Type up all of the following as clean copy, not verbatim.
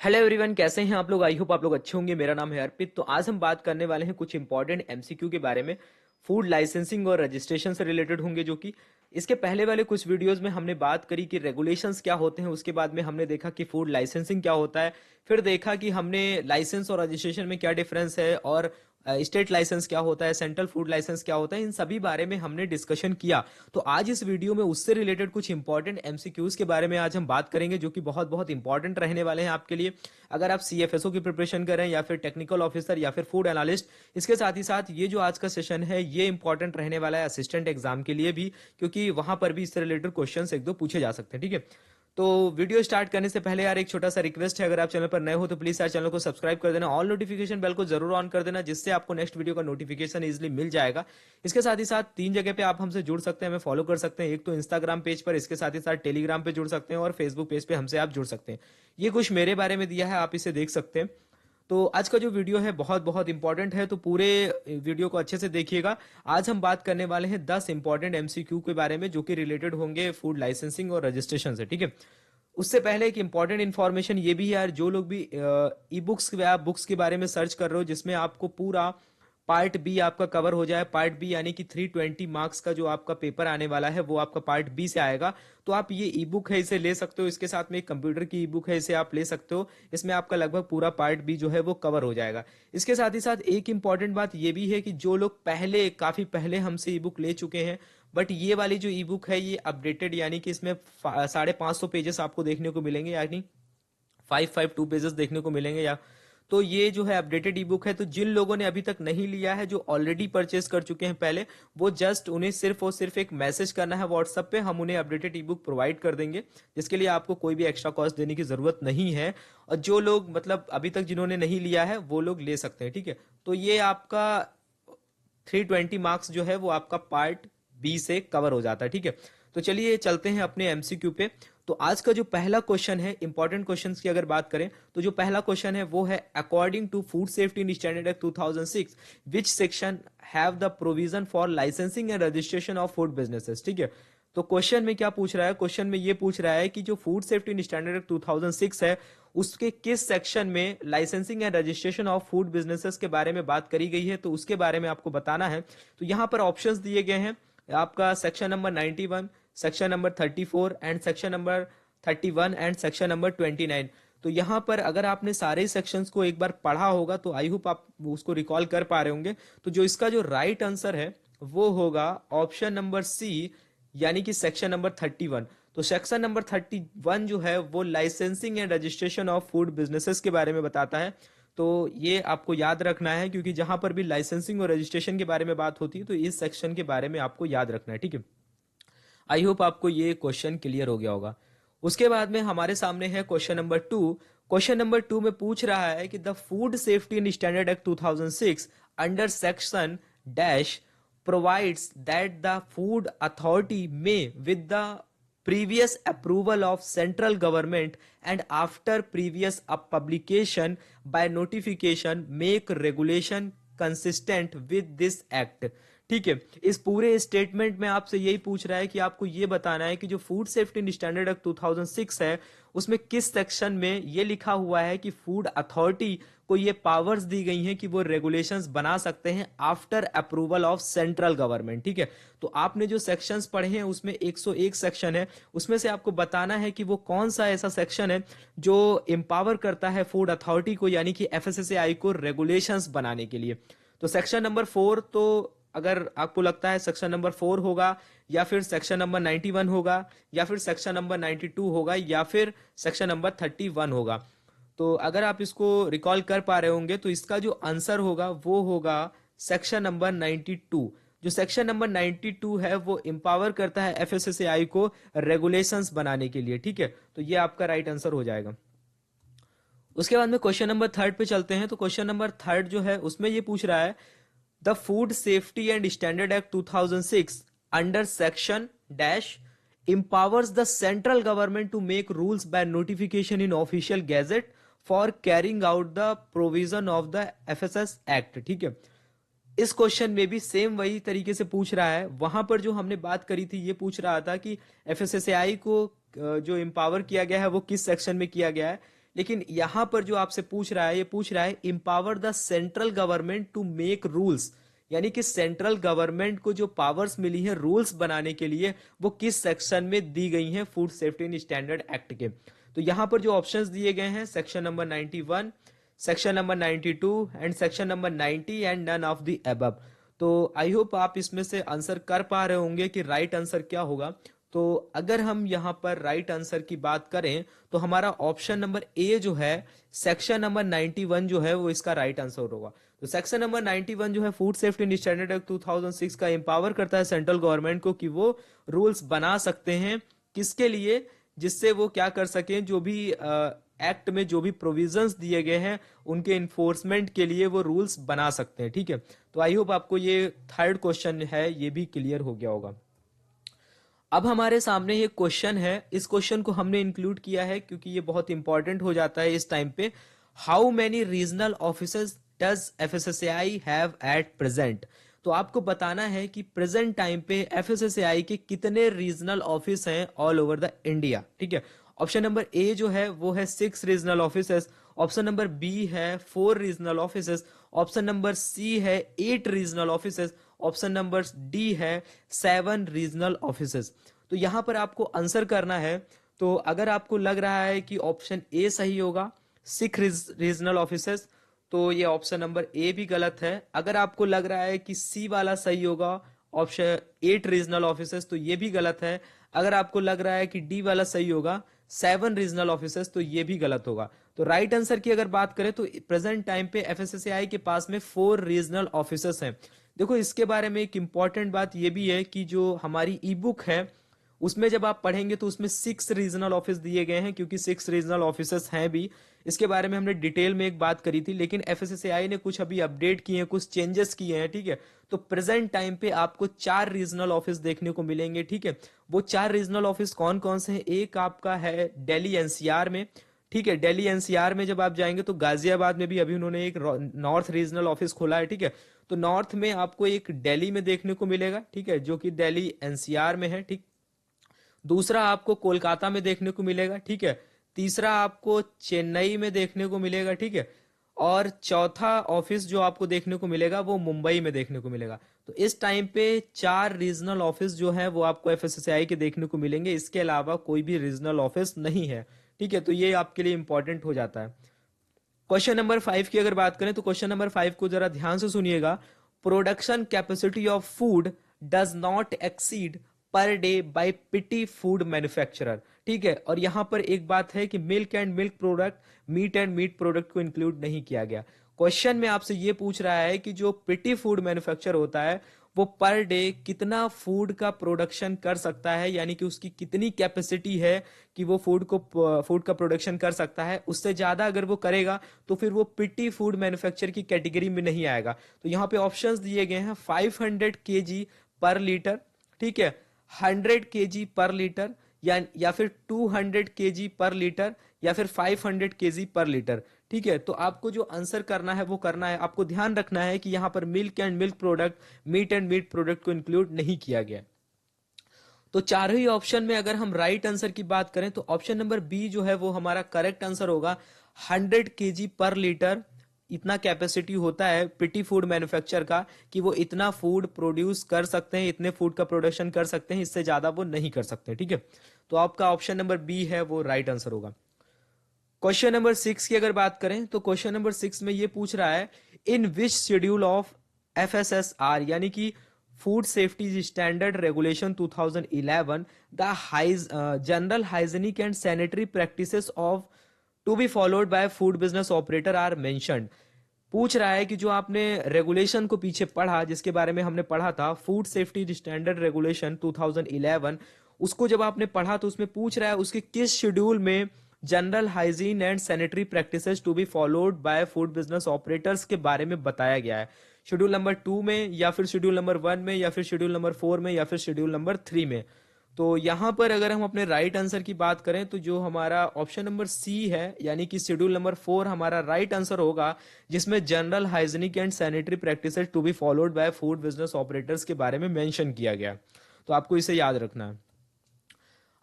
Hello everyone, कैसे हैं आप लोग। आई होप आप लोग अच्छे होंगे। मेरा नाम है अर्पित। तो आज हम बात करने वाले हैं कुछ इंपॉर्टेंट एमसीक्यू के बारे में। फूड लाइसेंसिंग और रजिस्ट्रेशन से रिलेटेड होंगे, जो कि इसके पहले वाले कुछ वीडियोस में हमने बात करी कि रेगुलेशंस क्या होते हैं। उसके बाद में हमने देखा कि फूड लाइसेंसिंग क्या होता है। फिर देखा कि हमने लाइसेंस और रजिस्ट्रेशन में क्या डिफरेंस है, और स्टेट लाइसेंस क्या होता है, सेंट्रल फूड लाइसेंस क्या होता है। इन सभी बारे में हमने डिस्कशन किया। तो आज इस वीडियो में उससे रिलेटेड कुछ इंपॉर्टेंट एमसीक्यूज के बारे में आज हम बात करेंगे, जो कि बहुत बहुत इंपॉर्टेंट रहने वाले हैं आपके लिए। अगर आप सीएफएसओ की प्रिपरेशन कर रहे हैं, या फिर टेक्निकल ऑफिसर, या फिर फूड एनालिस्ट। इसके साथ ही साथ ये जो आज का सेशन है ये इंपॉर्टेंट रहने वाला है असिस्टेंट एग्जाम के लिए भी, क्योंकि वहां पर भी इससे रिलेटेड क्वेश्चंस एक दो पूछे जा सकते हैं। ठीक है, तो वीडियो स्टार्ट करने से पहले यार एक छोटा सा रिक्वेस्ट है, अगर आप चैनल पर नए हो तो प्लीज यार चैनल को सब्सक्राइब कर देना, ऑल नोटिफिकेशन बेल को जरूर ऑन कर देना, जिससे आपको नेक्स्ट वीडियो का नोटिफिकेशन इजीली मिल जाएगा। इसके साथ ही साथ तीन जगह पे आप हमसे जुड़ सकते हैं, हमें फॉलो कर सकते हैं। एक तो इंस्टाग्राम पेज पर, इसके साथ ही साथ टेलीग्राम पे जुड़ सकते हैं, और फेसबुक पेज पे हमसे आप जुड़ सकते हैं। ये कुछ मेरे बारे में दिया है, आप इसे देख सकते हैं। तो आज का जो वीडियो है बहुत बहुत इंपॉर्टेंट है, तो पूरे वीडियो को अच्छे से देखिएगा। आज हम बात करने वाले हैं 10 इंपॉर्टेंट एमसीक्यू के बारे में, जो कि रिलेटेड होंगे फूड लाइसेंसिंग और रजिस्ट्रेशन से। ठीक है, उससे पहले एक इंपॉर्टेंट इन्फॉर्मेशन ये भी है यार, जो लोग भी ई बुक्स या बुक्स के बारे में सर्च कर रहे हो जिसमें आपको पूरा पार्ट बी आपका कवर हो जाए। पार्ट बी यानी कि 320 मार्क्स का जो आपका पेपर आने वाला है वो आपका पार्ट बी से आएगा। तो आप ये ई बुक है, इसे ले सकते हो। इसके साथ में एक कंप्यूटर की ई बुक है, इसे आप ले सकते हो। इसमें आपका लगभग पूरा पार्ट बी जो है वो कवर हो जाएगा। इसके साथ ही साथ एक इंपॉर्टेंट बात ये भी है कि जो लोग पहले काफी पहले हमसे ई बुक ले चुके हैं, बट ये वाली जो ई बुक है ये अपडेटेड, यानी कि इसमें 550 पेजेस आपको देखने को मिलेंगे, यानी 552 पेजेस देखने को मिलेंगे। या तो ये जो है अपडेटेड ई बुक है। तो जिन लोगों ने अभी तक नहीं लिया है, जो ऑलरेडी परचेस कर चुके हैं पहले, वो जस्ट उन्हें सिर्फ और सिर्फ एक मैसेज करना है व्हाट्सएप पे, हम उन्हें अपडेटेड ई बुक प्रोवाइड कर देंगे, जिसके लिए आपको कोई भी एक्स्ट्रा कॉस्ट देने की जरूरत नहीं है। और जो लोग मतलब अभी तक जिन्होंने नहीं लिया है वो लोग ले सकते हैं। ठीक है, तो ये आपका 320 मार्क्स जो है वो आपका पार्ट बी से कवर हो जाता है। ठीक है, तो चलिए चलते हैं अपने एमसीक्यू पे। तो आज का जो पहला क्वेश्चन है, इंपॉर्टेंट क्वेश्चंस की अगर बात करें, तो जो पहला क्वेश्चन है वो है, according to food safety and standard act 2006 which section have the provision for licensing and registration of food businesses. ठीक है, तो क्वेश्चन में क्या पूछ रहा है, क्वेश्चन में ये पूछ रहा है कि जो food safety and standard act 2006 है, उसके किस सेक्शन में licensing and registration of food businesses के बारे में बात करी गई है, तो उसके बारे में आपको बताना है। तो यहां पर ऑप्शंस दिए गए हैं आपका, section number 91, section number 34 and section number 31 and section number 29। तो यहां पर अगर आपने सारे सेक्शंस को एक बार पढ़ा होगा तो आई होप आप उसको रिकॉल कर पा रहे होंगे। तो जो इसका जो राइट आंसर है वो होगा ऑप्शन नंबर सी, यानी कि सेक्शन नंबर 31। तो सेक्शन नंबर 31 जो है वो licensing and registration of food businesses के बारे में बताता है। तो ये आपको याद रखना है, क्योंकि जहां पर भी लाइसेंसिंग और रजिस्ट्रेशन के बारे में बात होती है तो इस सेक्शन के बारे में आपको याद रखना है। ठीक है, आई होप आपको ये क्वेश्चन क्लियर हो गया होगा। उसके बाद में हमारे सामने है क्वेश्चन नंबर 2। क्वेश्चन नंबर 2 में पूछ रहा है कि the food safety and standard act 2006 under section dash provides that the food authority may, with the previous approval of central government and after previous publication by notification, make regulation consistent with this act। ठीक है, इस पूरे statement में आपसे यही पूछ रहा है कि आपको ये बताना है कि जो food safety and standard act 2006 है, उसमें किस सेक्शन में ये लिखा हुआ है कि फूड अथॉरिटी को ये पावर्स दी गई हैं कि वो रेगुलेशंस बना सकते हैं after approval of central government. ठीक है, तो आपने जो सेक्शंस पढ़े हैं उसमें 101 सेक्शन है, उसमें से आपको बताना है कि वो कौन सा ऐसा सेक्शन है जो एम्पावर करता है फूड अथॉरिटी को, यानी कि एफएसएसएआई को रेगुलेशंस बनाने के लिए। तो सेक्शन नंबर 4, तो अगर आपको लगता है सेक्शन नंबर 4 होगा, या फिर सेक्शन नंबर 91 होगा, या फिर सेक्शन नंबर 92 होगा, या फिर सेक्शन नंबर 31 होगा। तो अगर आप इसको रिकॉल कर पा रहे होंगे तो इसका जो आंसर होगा वो होगा सेक्शन नंबर 92। जो सेक्शन नंबर 92 है वो एम्पावर करता है एफएसएसएआई को रेगुलेशंस बनाने के लिए। ठीक है, तो ये आपका राइट आंसर हो जाएगा। उसके बाद में क्वेश्चन नंबर 3 पे चलते हैं। तो क्वेश्चन नंबर 3 जो है उसमें ये पूछ रहा है, the food safety and standard act 2006 under section dash empowers the central government to make rules by notification in official gazette for carrying out the provision of the FSS Act। ठीक है, इस क्वेश्चन में भी same वही तरीके से पूछ रहा है। वहां पर जो हमने बात करी थी ये पूछ रहा था कि एफएसएसएआई को जो एम्पावर किया गया है वो किस सेक्शन में किया गया है, लेकिन यहां पर जो आपसे पूछ रहा है, ये पूछ रहा है empower the central government to make rules, यानी कि सेंट्रल गवर्नमेंट को जो पावर्स मिली है रूल्स बनाने के लिए, वो किस सेक्शन में दी गई हैं food safety and standard act के। तो यहां पर जो ऑप्शंस दिए गए हैं, section number 91, section number 92 and section number 90 and none of the above. तो आई होप आप इसमें से आंसर कर पा रहे होंगे कि राइट आंसर क्या होगा। तो अगर हम यहाँ पर राइट आंसर की बात करें तो हमारा ऑप्शन नंबर ए जो है, सेक्शन नंबर 91 जो है वो इसका राइट आंसर होगा। तो सेक्शन नंबर 91 जो है food safety and standard act 2006 का एम्पावर करता है सेंट्रल गवर्नमेंट को कि वो रूल्स बना सकते हैं, किसके लिए, जिससे वो क्या कर सकें, जो भी एक्ट में जो भी प्रोविजंस दिए गए हैं उनके इन्फोर्समेंट के लिए वो रूल्स बना सकते हैं। ठीक है, तो आई होप आपको ये थर्ड क्वेश्चन है ये भी क्लियर हो गया होगा। अब हमारे सामने ये क्वेश्चन है, इस क्वेश्चन को हमने इंक्लूड किया है क्योंकि ये बहुत इंपॉर्टेंट हो जाता है इस टाइम पे। How many regional officers does FSSAI have at present. तो आपको बताना है कि प्रेजेंट टाइम पे एफएसएसएआई के कितने रीजनल ऑफिस हैं ऑल ओवर द इंडिया। ठीक है, ऑप्शन नंबर ए जो है वो है 6 regional officers, option number B है 4 regional officers, option number C है 8 regional officers, option number D है 7 रीजनल ऑफिसर्स। तो यहां पर आपको आंसर करना है। तो अगर आपको लग रहा है कि ऑप्शन ए सही होगा 6 रीजनल ऑफिसर्स, तो ये ऑप्शन नंबर ए भी गलत है। अगर आपको लग रहा है कि सी वाला सही होगा ऑप्शन 8 रीजनल ऑफिसर्स, तो ये भी गलत है। अगर आपको लग रहा है कि डी वाला सही होगा 7 रीजनल ऑफिसर्स, तो ये भी गलत होगा। तो राइट आंसर की अगर बात करें तो प्रेजेंट टाइम पे एफएसएसएआई के पास में 4 रीजनल ऑफिसर्स हैं। देखो इसके बारे में एक इंपॉर्टेंट बात ये भी है कि जो हमारी ई बुक है उसमें जब आप पढ़ेंगे तो उसमें 6 रीजनल ऑफिस दिए गए हैं, क्योंकि 6 रीजनल ऑफिसर्स हैं भी। इसके बारे में हमने डिटेल में एक बात करी थी, लेकिन एफएसएसएआई ने कुछ अभी अपडेट किए हैं, कुछ चेंजेस किए हैं। ठीक है, तो प्रेजेंट टाइम पे आपको 4 रीजनल ऑफिस देखने को मिलेंगे। ठीक है, वो 4 रीजनल ऑफिस कौन कौन से हैं? एक आपका है दिल्ली एनसीआर में। ठीक है, दिल्ली एनसीआर में जब आप जाएंगे तो गाजियाबाद में भी अभी उन्होंने एक नॉर्थ रीजनल ऑफिस खोला है। ठीक है, तो नॉर्थ में आपको एक दिल्ली में देखने को मिलेगा। ठीक है, जो कि दिल्ली एनसीआर में है। ठीक, दूसरा आपको कोलकाता में देखने को मिलेगा। ठीक है, तीसरा आपको चेन्नई में देखने को मिलेगा। ठीक है, और चौथा ऑफिस जो आपको देखने को मिलेगा वो मुंबई में देखने को मिलेगा। तो इस टाइम पे 4 रीजनल ऑफिस जो है वो आपको एफएसएसएआई के देखने को मिलेंगे, इसके अलावा कोई भी रीजनल ऑफिस नहीं है। ठीक है, तो ये आपके लिए इंपॉर्टेंट हो जाता है। क्वेश्चन नंबर 5 की अगर बात करें तो क्वेश्चन नंबर 5 को जरा ध्यान से सुनिएगा। Production capacity of food does not exceed per day by petty food manufacturer. ठीक है, और यहां पर एक बात है कि milk and milk product, meat and meat product को इंक्लूड नहीं किया गया। क्वेश्चन में आपसे ये पूछ रहा है कि जो पिटी फूड मैन्युफैक्चर होता है वो पर डे कितना फूड का प्रोडक्शन कर सकता है, यानी कि उसकी कितनी कैपेसिटी है कि वो फूड का प्रोडक्शन कर सकता है। उससे ज्यादा अगर वो करेगा तो फिर वो पिटी फूड मैन्युफैक्चर की कैटेगरी में नहीं आएगा। तो यहाँ पे ऑप्शंस दिए गए हैं 500 केजी पर लीटर, ठीक है, 100 केजी पर लीटर, या फिर 200 केजी पर लीटर, या फिर 500 केजी पर लीटर। ठीक है, तो आपको जो आंसर करना है वो करना है। आपको ध्यान रखना है कि यहां पर milk and milk product, meat and meat product को इंक्लूड नहीं किया गया। तो चारों ही ऑप्शन में अगर हम राइट आंसर की बात करें तो ऑप्शन नंबर बी जो है वो हमारा करेक्ट आंसर होगा। 100 केजी पर लीटर इतना कैपेसिटी होता है पिटी फूड मैन्युफैक्चर का कि वो इतना फूड प्रोड्यूस कर सकते हैं, इतने फूड का प्रोडक्शन कर सकते हैं, इससे ज्यादा वो नहीं कर सकते। ठीक है, तो आपका ऑप्शन नंबर बी है वो राइट आंसर होगा। क्वेश्चन नंबर 6 की अगर बात करें तो क्वेश्चन नंबर 6 में ये पूछ रहा है इन विच शेड्यूल ऑफ एफएसएसआर, यानी कि food safety standard regulation 2011 the general hygienic and sanitary practices of to be followed by food business operator are mentioned. पूछ रहा है कि जो आपने रेगुलेशन को पीछे पढ़ा, जिसके बारे में हमने पढ़ा था फूड सेफ्टी स्टैंडर्ड रेगुलेशन 2011, उसको जब आपने पढ़ा तो उसमें पूछ रहा है उसके किस शेड्यूल में general hygiene and sanitary practices to be followed by food business operators के बारे में बताया गया है। शेड्यूल नंबर 2 में, या फिर शेड्यूल नंबर 1 में, या फिर शेड्यूल नंबर 4 में, या फिर शेड्यूल नंबर 3 में। तो यहां पर अगर हम अपने राइट आंसर की बात करें तो जो हमारा ऑप्शन नंबर सी है, यानी कि शेड्यूल नंबर 4 हमारा राइट आंसर होगा, जिसमें general hygienic and sanitary practices to be followed by food business operators के बारे में मेंशन किया गया। तो आपको इसे याद रखना है।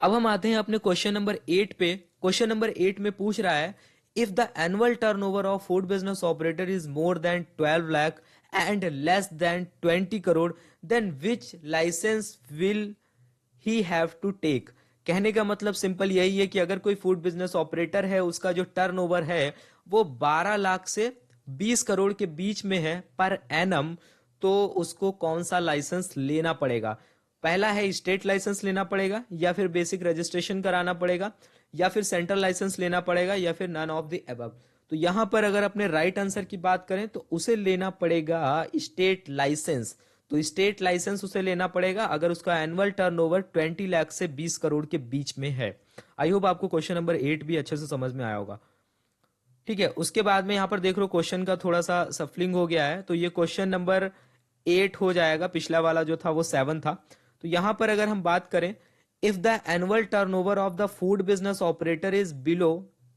अब हम आते हैं अपने क्वेश्चन नंबर 8 पे। क्वेश्चन नंबर 8 में पूछ रहा है if the annual turnover of food business operator is more than 12 lakh and less than 20 crore, then which license will he have to take? कहने का मतलब सिंपल यही है कि अगर कोई फूड बिजनेस ऑपरेटर है, उसका जो टर्नओवर है वो 12 लाख से 20 करोड़ के बीच में है पर एनम, तो उसको कौन सा लाइसेंस लेना पड़ेगा? पहला है स्टेट लाइसेंस लेना पड़ेगा, या फिर बेसिक रजिस्ट्रेशन कराना पड़ेगा, या फिर सेंट्रल लाइसेंस लेना पड़ेगा, या फिर नन ऑफ द अबव। तो यहां पर अगर अपने राइट आंसर की बात करें तो उसे लेना पड़ेगा स्टेट लाइसेंस। तो स्टेट लाइसेंस उसे लेना पड़ेगा अगर उसका एनुअल टर्नओवर 20 लाख से 20 करोड़ के बीच में है। आई होप आपको क्वेश्चन नंबर 8 भी अच्छे से समझ में आया होगा। ठीक है, उसके बाद में यहां पर देख लो क्वेश्चन का थोड़ा सा सफलिंग हो गया है, तो ये क्वेश्चन नंबर 8 हो जाएगा। पिछला वाला जो था वो 7 था। तो यहां पर अगर हम बात करें, if the annual turnover of the food business operator is below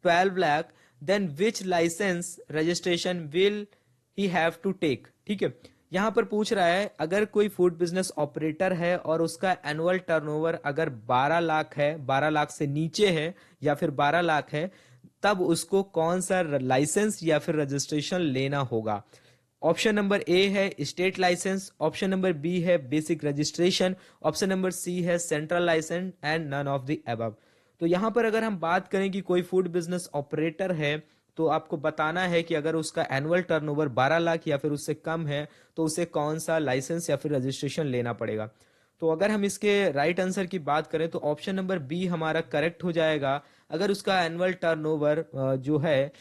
12 lakh, then which licence registration will he have to take. ठीक है, यहां पर पूछ रहा है अगर कोई फूड बिजनेस ऑपरेटर है और उसका एनुअल टर्नओवर अगर 12 लाख है, 12 लाख से नीचे है या फिर 12 लाख है, तब उसको कौन सा लाइसेंस या फिर रजिस्ट्रेशन लेना होगा। ऑप्शन नंबर ए है state license, option number B है basic registration, option number C है central license and none of the above. तो यहां पर अगर हम बात करें कि कोई फूड बिजनेस ऑपरेटर है, तो आपको बताना है कि अगर उसका एनुअल टर्नओवर 12 लाख या फिर उससे कम है तो उसे कौन सा लाइसेंस या फिर रजिस्ट्रेशन लेना पड़ेगा। तो अगर हम इसके राइट आंसर की बात करें तो ऑप्शन नंबर बी हमारा करेक्ट हो जाएगा। अगर उसका एनुअल टर्नओवर जो है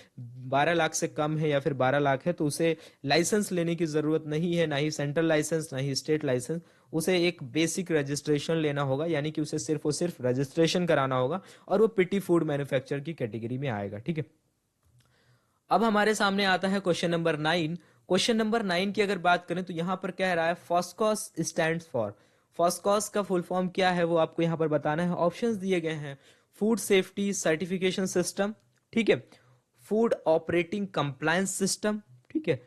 12 लाख से कम है या फिर 12 लाख है तो उसे लाइसेंस लेने की जरूरत नहीं है, ना ही सेंट्रल लाइसेंस ना ही स्टेट लाइसेंस। उसे एक बेसिक रजिस्ट्रेशन लेना होगा, यानी कि उसे सिर्फ और सिर्फ रजिस्ट्रेशन कराना होगा और वो पिटी फूड मैन्युफैक्चर की कैटेगरी में आएगा। ठीक है, अब हमारे सामने आता है क्वेश्चन नंबर 9। क्वेश्चन नंबर 9 की अगर बात करें तो यहां पर कह रहा है फॉस्कॉस स्टैंड्स फॉर। फॉस्कॉस का फुल फॉर्म क्या है वो आपको यहां पर बताना है। ऑप्शंस दिए गए हैं फूड सेफ्टी सर्टिफिकेशन सिस्टम, ठीक है, फूड ऑपरेटिंग कंप्लायंस सिस्टम, ठीक है,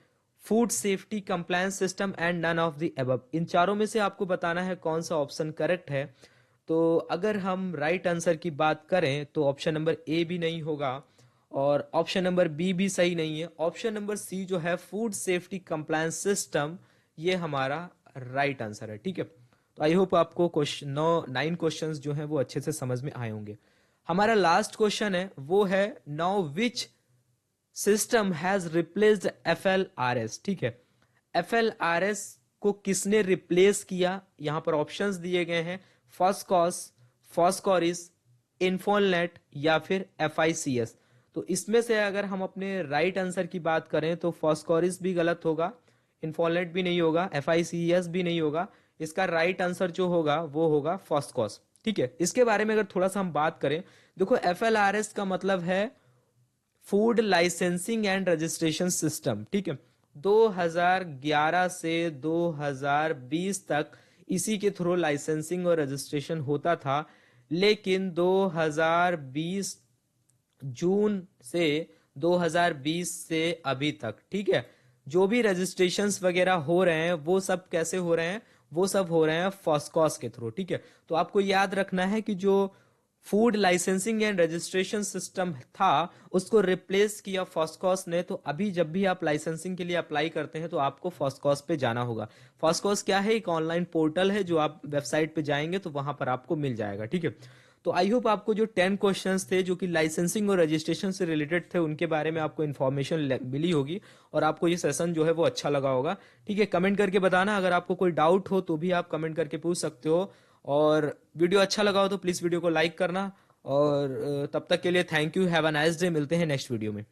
food safety compliance system and none of the above. इन चारों में से आपको बताना है कौन सा ऑप्शन करेक्ट है। तो अगर हम राइट आंसर की बात करें तो ऑप्शन नंबर ए भी नहीं होगा और ऑप्शन नंबर बी भी सही नहीं है। ऑप्शन नंबर सी जो है फूड सेफ्टी कंप्लायंस सिस्टम, ये हमारा राइट आंसर है। ठीक है, तो आई होप आपको क्वेश्चन 9 क्वेश्चंस जो हैं वो अच्छे से समझ में आए होंगे। हमारा लास्ट क्वेश्चन है वो है now which system has replaced FLRS। ठीक है, FLRS को किसने रिप्लेस किया? यहां पर ऑप्शंस दिए गए हैं फॉस्कॉस, फॉस्कोरिस, इन्फोलनेट या फिर FICS। तो इसमें से अगर हम अपने राइट आंसर की बात करें तो फॉस्कोरिस भी गलत होगा, इन्फोलनेट भी नहीं होगा, FICS भी नहीं होगा। इसका राइट आंसर जो होगा वो होगा फॉस्कॉस। ठीक है, इसके बारे में अगर थोड़ा सा हम बात करें, देखो FLRS का मतलब है food licensing and registration system. ठीक है, 2011 से 2020 तक इसी के थ्रू लाइसेंसिंग और रजिस्ट्रेशन होता था, लेकिन 2020 जून से 2020 से अभी तक, ठीक है, जो भी रजिस्ट्रेशंस वगैरह हो रहे हैं वो सब कैसे हो रहे हैं? वो सब हो रहे हैं फॉस्कॉस के थ्रू। ठीक है, तो आपको याद रखना है कि जो food licensing and registration system था उसको रिप्लेस किया फॉस्कॉस ने। तो अभी जब भी आप लाइसेंसिंग के लिए अप्लाई करते हैं तो आपको फॉस्कॉस पे जाना होगा। फॉस्कॉस क्या है? एक ऑनलाइन पोर्टल है जो आप वेबसाइट पे जाएंगे तो वहां पर आपको मिल जाएगा। ठीक है, तो आई होप आपको जो 10 क्वेश्चंस थे जो कि लाइसेंसिंग और रजिस्ट्रेशन से रिलेटेड थे उनके बारे में आपको इन्फॉर्मेशन मिली होगी और आपको ये सेशन जो है वो अच्छा लगा होगा। ठीक है, कमेंट करके बताना। अगर आपको कोई डाउट हो तो भी आप कमेंट करके पूछ सकते हो, और वीडियो अच्छा लगा हो तो प्लीज़ वीडियो को लाइक करना। और तब तक के लिए thank you, have a nice day. मिलते हैं नेक्स्ट वीडियो में।